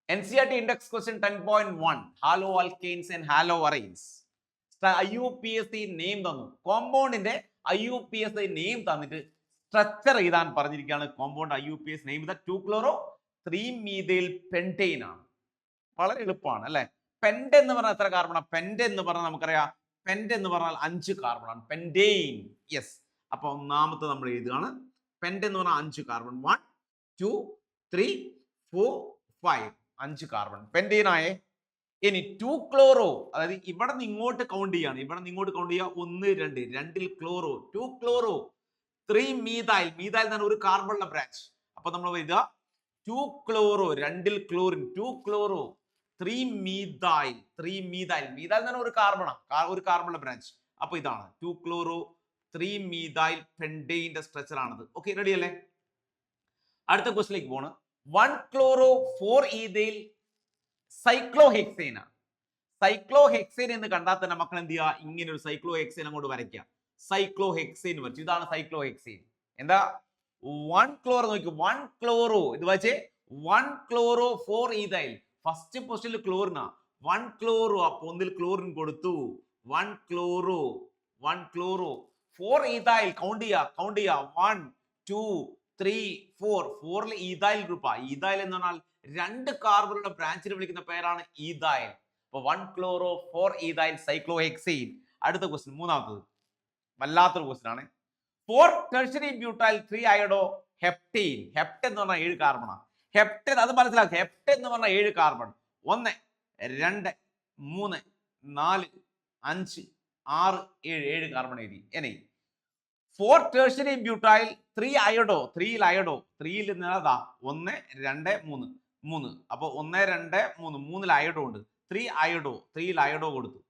NCERT index question 10.1 halo alkanes and halo arenes. IUPAC name തന്നു. കോമ്പൗണ്ടിന്റെ IUPAC name തന്നിട്ട് structure എഴുതാൻ പറഞ്ഞിരിക്കുകയാണ്. Compound IUPAC name 2-chloro 3-methyl pentane ആണ്. വളരെ എളുപ്പമാണ് അല്ലെ. പെന്റ് എന്ന് പറഞ്ഞാൽ എത്ര കാർബൺ? പെന്റ് എന്ന് പറഞ്ഞാൽ നമുക്കറിയാം, പെന്റ് എന്ന് പറഞ്ഞാൽ 5 കാർബൺ ആണ്. പെന്റെയിൻ. യെസ്. അപ്പൊ ഒന്നാമത്തെ നമ്മൾ എഴുതുകയാണ്. പെന്റ് എന്ന് പറഞ്ഞാൽ 5 കാർബൺ. 1 2 3 4 5 5 കാർബൺ പെന്റെയിൻ ആയേ. ഇനി 2-chloro, അതായത് ഇവിടെ നിന്ന് ഇങ്ങോട്ട് കൗണ്ട് ചെയ്യാണ്. ഇവിടെ നിന്ന് ഇങ്ങോട്ട് കൗണ്ട് ചെയ്യുക 1 2 2ൽ ക്ലോറോ 2-chloro 3-methyl. മീഥൈൽ എന്നാണ് ഒരു കാർബണിന്റെ ബ്രാഞ്ച്. അപ്പൊ നമ്മൾ എഴുതുക 2-chloro 2ൽ chlorine 2-chloro 3-methyl. Methyl എന്നാണ് ഒരു കാർബണിന്റെ ബ്രാഞ്ച്. അപ്പൊ ഇതാണ് 2-chloro 3-methyl പെന്റെയിന്റെ സ്ട്രക്ചർ ആണത്. ഓക്കെ, റെഡി അല്ലേ? അടുത്ത ക്വസ്റ്റിലേക്ക് പോണ്. 1-chloro 4-ethyl സൈക്ലോഹെക്സേൻ. സൈക്ലോഹെക്സേൻ എന്ന് കണ്ടാൽ തന്നെ മക്കൾ എന്ത് ചെയ്യുക? ഇങ്ങനെ ഒരു സൈക്ലോഹെക്സേൻ അങ്ങോട്ട് വരയ്ക്കുക. സൈക്ലോഹെക്സേൻ വരച്ചു. ഇതാണ് സൈക്ലോഹെക്സേൻ. എന്താ 1-chloro നോക്കി. 1-chloro ഇത് വെച്ചേ 1-chloro 4-ethyl. ഫസ്റ്റ് പൊസിഷനിൽ ക്ലോറിനാ. 1-chloro അപ്പൊ ഒന്നിൽ ക്ലോറിൻ കൊടുത്തു. 1-chloro 4-ethyl കൗണ്ട് ചെയ്യുക 1 2 3 4 4ൽ ഈഥൈൽ ഗ്രൂപ്പാ. ഈഥൈൽ എന്ന് പറഞ്ഞാൽ 2 കാർബണുള്ള ബ്രാഞ്ചിനെ വിളിക്കുന്ന പേരാണ് ഈഥൈൽ. അപ്പൊ 1-chloro 4-ethyl സൈക്ലോഹെക്സേൻ. അടുത്ത ക്വസ്റ്റ്യൻ, മൂന്നാമത്തത് വല്ലാത്തൊരു ക്വസ്റ്റ്യൻ ആണ്. 4-tertiary butyl 3-iodo heptane. ഹെപ്റ്റൻ എന്ന് പറഞ്ഞാൽ 7 കാർബണാണ്. ഹെപ്റ്റൻ അത് മനസ്സിലാക്കുക. ഹെപ്റ്റൻ എന്ന് പറഞ്ഞാൽ 7 കാർബൺ. 1 2 3 4 5 6 7 കാർബൺ എഴുതി. ഇനി 4-tertiary butyl 3-iodo 3ൽ അയോഡോ 3ൽ നിന്നതാ 1 2 3 അപ്പൊ 1 2 3 3ൽ അയോഡോ ഉണ്ട്. 3-iodo അയോഡോ കൊടുത്തു.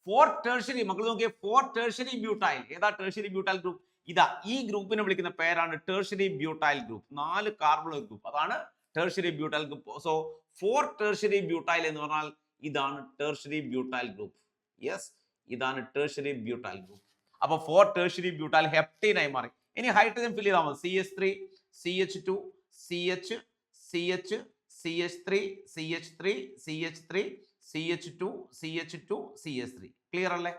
4-tertiary മക്കൾ നോക്കിയേ. 4-tertiary butyl ഏതാ? tertiary butyl ഗ്രൂപ്പ് ഇതാ. ഈ ഗ്രൂപ്പിനെ വിളിക്കുന്ന പേരാണ് tertiary butyl group. 4 carbon group, അതാണ് tertiary butyl group. So 4-tertiary butyl എന്ന് പറഞ്ഞാൽ ഇതാണ് tertiary butyl ഗ്രൂപ്പ്. യെസ്, ഇതാണ് tertiary butyl ഗ്രൂപ്പ്. അപ്പൊ 4-tertiary butyl ഹെപ്റ്റെയിൻ ആയി മാറി. ഇനി ഹൈഡ്രജൻ ഫിൽ ചെയ്താൽ മതി. CH3 CH2 CH CH CH3 CH3 CH3 CH2 CH2 CH3. Clear അല്ലേ?